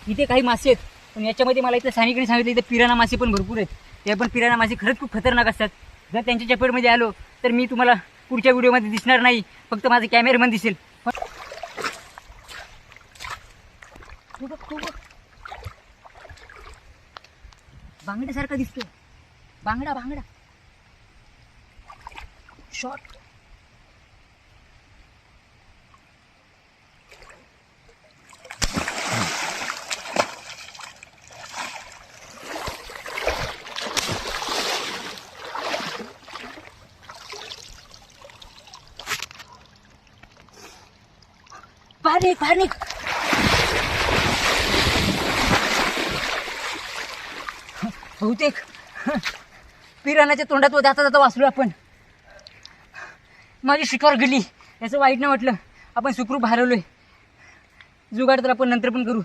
इथे काही मासे आहेत, पण याच्यामध्ये मला इथं स्थानिकांनी सांगितलं इथे पिराना मासे पण भरपूर आहेत. ते पण पिराना मासे खरंच खूप खतरनाक असतात. जर त्यांच्या चपेटमध्ये आलो तर मी तुम्हाला पुढच्या व्हिडिओमध्ये दिसणार नाही, फक्त माझा कॅमेरामन दिसेल. बांगड्यासारखा दिसतो. बांगडा बांगडा शॉट. बाहेर निघ. बहुतेक पिराणाच्या तोंडात जाता जाता वाचलो आपण. माझी शिकार गेली, याचं वाईट नाही वाटलं. आपण सुखरूप हरवलोय. जुगाड तर आपण नंतर पण करू.